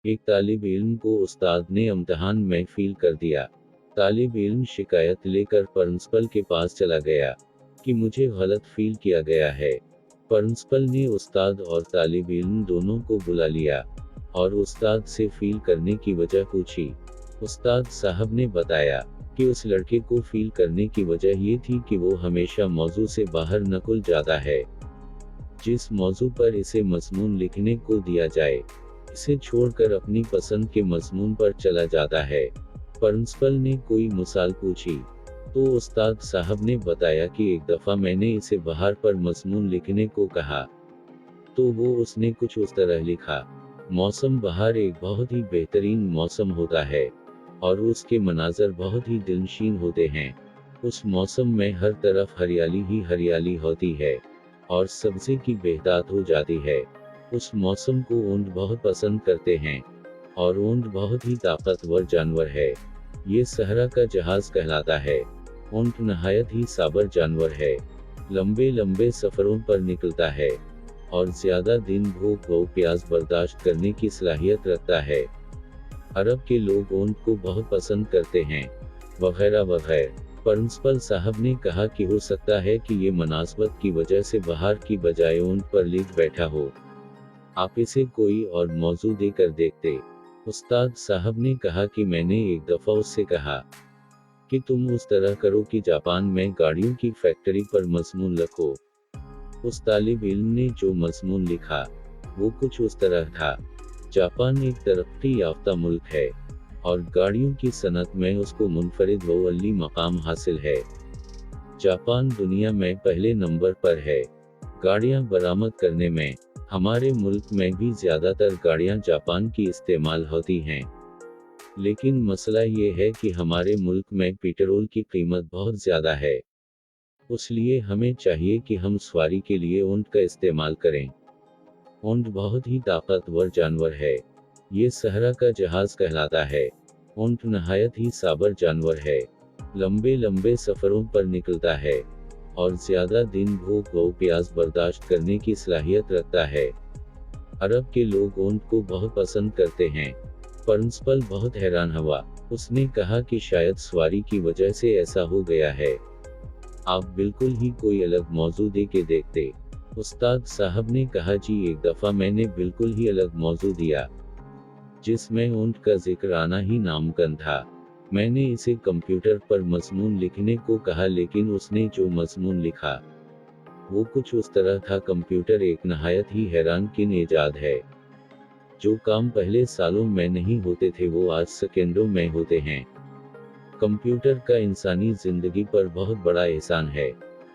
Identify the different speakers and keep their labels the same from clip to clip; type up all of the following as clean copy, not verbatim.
Speaker 1: एक तालिब इल्म को उस्ताद ने इम्तिहान में फेल कर दिया। तालिब इल्म शिकायत लेकर प्रिंसिपल के पास चला गया कि मुझे गलत फेल किया गया है। प्रिंसिपल ने उस्ताद और तालिब इल्म दोनों को बुला लिया और उस्ताद से फेल करने की वजह पूछी। उस्ताद साहब ने बताया कि उस लड़के को फेल करने की वजह ये थी कि वो हमेशा मौजू से बाहर नकुल जाता है। जिस मौजू पर इसे मज़मून लिखने को दिया जाए, इसे छोड़कर अपनी पसंद के मज़मून पर चला जाता है। प्रिंसिपल ने कोई मिसाल पूछी तो उस्ताद साहब ने बताया कि एक दफ़ा मैंने इसे बाहर पर मज़मून लिखने को कहा तो वो उसने कुछ उस तरह लिखा। मौसम बहार एक बहुत ही बेहतरीन मौसम होता है और उसके मनाज़र बहुत ही दिलनशीन होते हैं। उस मौसम में हर तरफ हरियाली ही हरियाली होती है और सब्ज़ी की बेहतात हो जाती है। उस मौसम को ऊंट बहुत पसंद करते हैं और ऊंट बहुत ही ताकतवर जानवर है। ये सहरा का जहाज़ कहलाता है। ऊंट नहायत ही साबर जानवर है। लंबे लंबे सफ़रों पर निकलता है और ज़्यादा दिन भूख व प्यास बर्दाश्त करने की सलाहियत रखता है। अरब के लोग ऊंट को बहुत पसंद करते हैं, वगैरह वगैरह। प्रिंसिपल साहब ने कहा कि हो सकता है कि ये मुनासबत की वजह से बाहर की बजाय ऊंट पर लिख बैठा हो। आप इसे कोई और मौजू देकर देखते। उस्ताद साहब ने कहा कि मैंने एक दफ़ा उससे कहा कि तुम उस तरह करो कि जापान में गाड़ियों की फैक्ट्री पर मज़मून लिखो। उस तालिब इल्म ने जो मज़मून लिखा वो कुछ उस तरह था। जापान एक तरक्की याफ्ता मुल्क है और गाड़ियों की सनत में उसको मुनफरिद व अली मकाम हासिल है। जापान दुनिया में पहले नंबर पर है गाड़ियां बरामद करने में। हमारे मुल्क में भी ज़्यादातर गाड़ियां जापान की इस्तेमाल होती हैं, लेकिन मसला ये है कि हमारे मुल्क में पेट्रोल की कीमत बहुत ज़्यादा है। इसलिए हमें चाहिए कि हम सवारी के लिए ऊंट का इस्तेमाल करें। ऊंट बहुत ही ताकतवर जानवर है। ये सहरा का जहाज़ कहलाता है। ऊंट नहायत ही साबर जानवर है। लंबे लंबे सफ़रों पर निकलता है और ज़्यादा दिन भूख व प्यास बर्दाश्त करने की सलाहियत रखता है। अरब के लोग ऊंट को बहुत पसंद करते हैं। प्रिंसिपल बहुत हैरान हुआ। उसने कहा कि शायद सवारी की वजह से ऐसा हो गया है। आप बिल्कुल ही कोई अलग मौजू दे के देखते। उस्ताद साहब ने कहा जी एक दफ़ा मैंने बिल्कुल ही अलग मौजू दिया जिसमें ऊंट का जिक्र आना ही नामुमकिन था। मैंने इसे कंप्यूटर पर मज़मून लिखने को कहा, लेकिन उसने जो मज़मून लिखा वो कुछ उस तरह था। कंप्यूटर एक नहायत ही हैरानकुन ईजाद है। जो काम पहले सालों में नहीं होते थे वो आज सेकंडों में होते हैं। कंप्यूटर का इंसानी ज़िंदगी पर बहुत बड़ा एहसान है।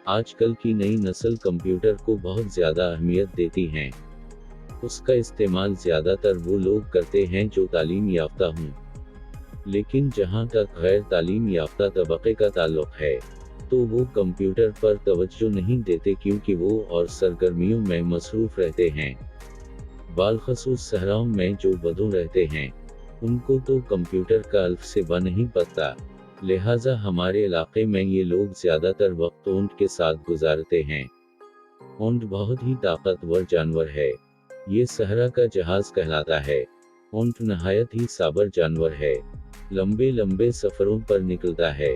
Speaker 1: आजकल की नई नस्ल कंप्यूटर को बहुत ज़्यादा अहमियत देती हैं। उसका इस्तेमाल ज़्यादातर वो लोग करते हैं जो तालीम याफ्ता हों, लेकिन जहाँ तक गैर तालीम याफ्ता तबके का ताल्लुक़ है तो वो कंप्यूटर पर तवज्जो नहीं देते क्योंकि वो और सरगर्मियों में मसरूफ़ रहते हैं। बालखसूस सहराओं में जो बदू रहते हैं उनको तो कंप्यूटर का अल्फ से ब नहीं पता, लिहाजा हमारे इलाके में ये लोग ज़्यादातर वक्त ऊंट के साथ गुजारते हैं। ऊंट बहुत ही ताकतवर जानवर है। ये सहरा का जहाज़ कहलाता है। ऊंट नहायत ही साबर जानवर है। लंबे लंबे सफ़रों पर निकलता है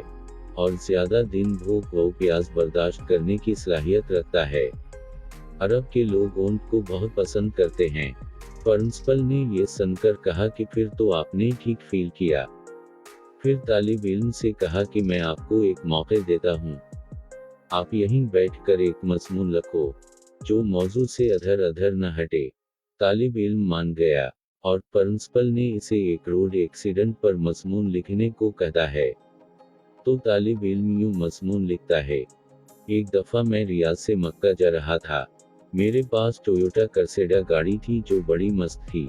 Speaker 1: और ज़्यादा दिन भूख व प्यास बर्दाश्त करने की सलाहियत रखता है। अरब के लोग ऊंट को बहुत पसंद करते हैं। प्रिंसिपल ने ये सुनकर कहा कि फिर तो आपने ठीक फील किया। फिर तालिब इल्म से कहा कि मैं आपको एक मौका देता हूँ, आप यहीं बैठकर एक मज़मून लिखो जो मौजू से अधर अधर न हटे। तालिब इल्म मान गया और प्रिंसिपल ने इसे एक रोड एक्सीडेंट पर मज़मून लिखने को कहता है तो तालिब इल्म यूं मज़मून लिखता है। एक दफ़ा मैं रियाद से मक्का जा रहा था। मेरे पास टोयोटा कर्सेडा गाड़ी थी जो बड़ी मस्त थी।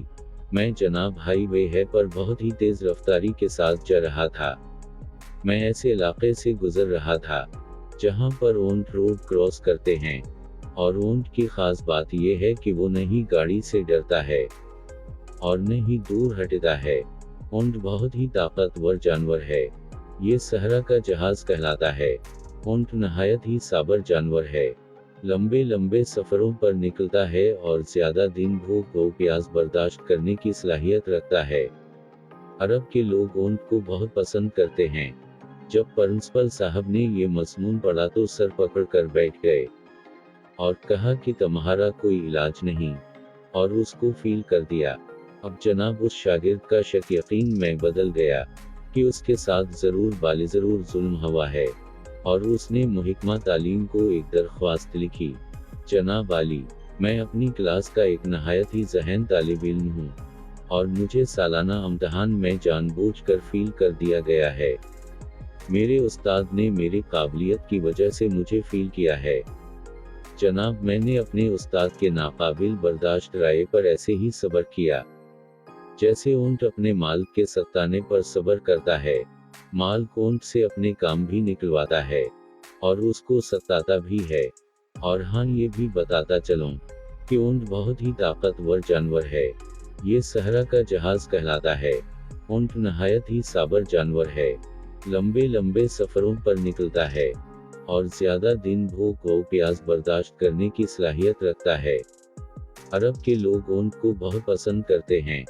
Speaker 1: मैं जनाब हाईवे है पर बहुत ही तेज़ रफ्तारी के साथ जा रहा था। मैं ऐसे इलाके से गुजर रहा था जहां पर ऊंट रोड क्रॉस करते हैं और ऊंट की खास बात यह है कि वो न ही गाड़ी से डरता है और न ही दूर हटता है। ऊंट बहुत ही ताकतवर जानवर है। ये सहरा का जहाज़ कहलाता है। ऊंट नहायत ही साबर जानवर है। लंबे लंबे सफरों पर निकलता है और ज्यादा दिन भूख और प्यास बर्दाश्त करने की सलाहियत रखता है। अरब के लोग ऊंट को बहुत पसंद करते हैं। जब प्रिंसिपल साहब ने ये मज़मून पढ़ा तो सर पकड़ कर बैठ गए और कहा कि तुम्हारा कोई इलाज नहीं, और उसको फील कर दिया। अब जनाब उस शागिर्द का शक यकीन में बदल गया कि उसके साथ ज़रूर जुल्म हुआ है, और उसने मुहिकमा तालीम को एक दरख्वास्त लिखी। जनाब आली, मैं अपनी क्लास का एक नहायत ही ज़हन तालिब इल्म हूँ, और मुझे सालाना इम्तहान में जानबूझकर फील कर दिया गया है। मेरे उस्ताद ने मेरी काबिलियत की वजह से मुझे फील किया है। जनाब मैंने अपने उस्ताद के नाकाबिल बर्दाश्त राय पर ऐसे ही सब्र किया, जैसे ऊंट अपने मालिक के सताने पर सब्र करता है। मालिक ऊंट से अपने काम भी निकलवाता है और उसको सताता भी है। और हाँ, ये भी बताता चलूं कि ऊंट बहुत ही ताकतवर जानवर है। ये सहरा का जहाज कहलाता है। ऊंट नहायत ही साबर जानवर है। लंबे लंबे सफरों पर निकलता है और ज्यादा दिन भूख और प्यास बर्दाश्त करने की सलाहियत रखता है। अरब के लोग ऊंट को बहुत पसंद करते हैं।